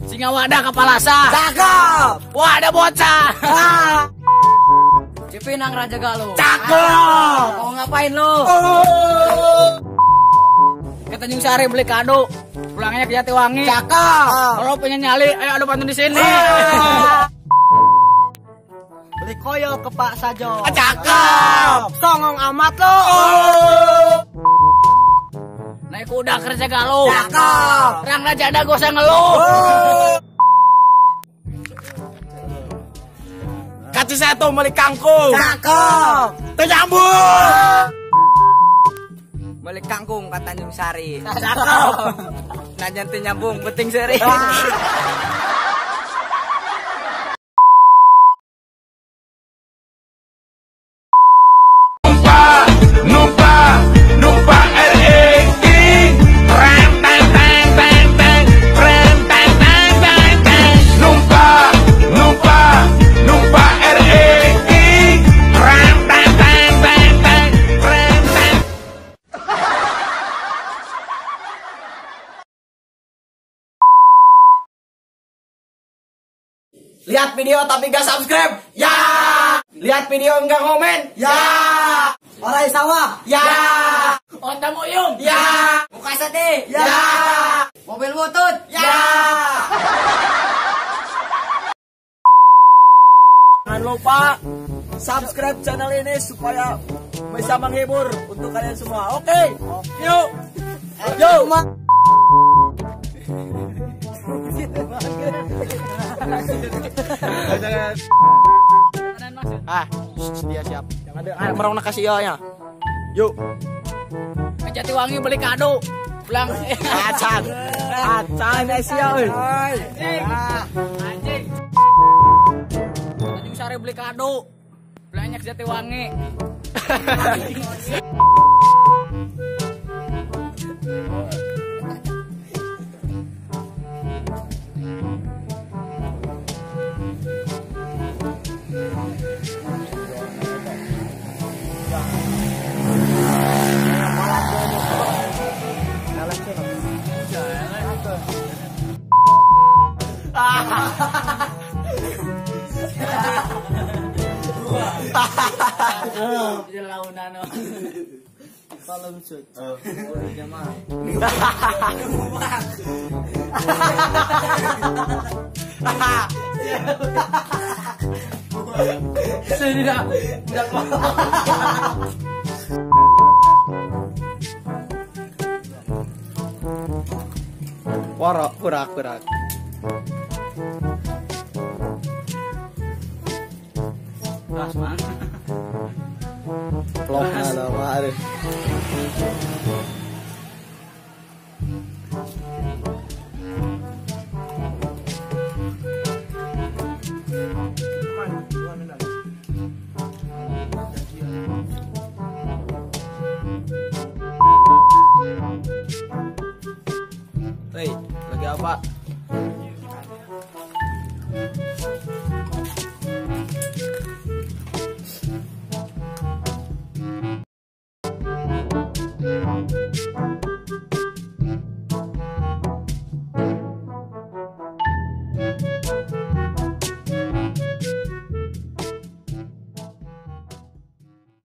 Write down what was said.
Singa wadah kepala sah. Cakep. Wadah bocah. Cipinang Raja Galuh. Cakep. Mau ngapain lu? Ke Tanjung Sari beli kado. Pulangnya ke Jatiwangi. Cakep. Kalau punya nyali, ayo adu pantun di sini. Beli koyo ke Pak Sajo. Cakep. Songong amat lo. Naik kuda kerja Galuh. Cakep. Rang Raja ada gak usah ngeluh. Kaci satu beli kangkung. Cakep. Ternyambung. Beli kangkung ke Tanjung Sari. Cakep. Najan teu nyambung penting seri. Lihat video tapi gak subscribe? Ya. Lihat video enggak komen? Ya. Orai sawah. Ya. Onda muyung? Ya. Muka sate. Ya. Mobil butut. Ya. Jangan lupa subscribe channel ini supaya bisa menghibur untuk kalian semua. Oke. Yuk. Yuk. Dia siap. Yang ada merong nak kasih ya. Yuk. Ke Jatiwangi beli kado. Pulang Acan. Acan Asia euy. Anjing. Tanjung Sari beli kado. Pulangnya ke Jatiwangi. Salam sud. Jamaah. Tidak. Warak, kurak. Rasman. Vlog ada mah. Hei, lagi apa?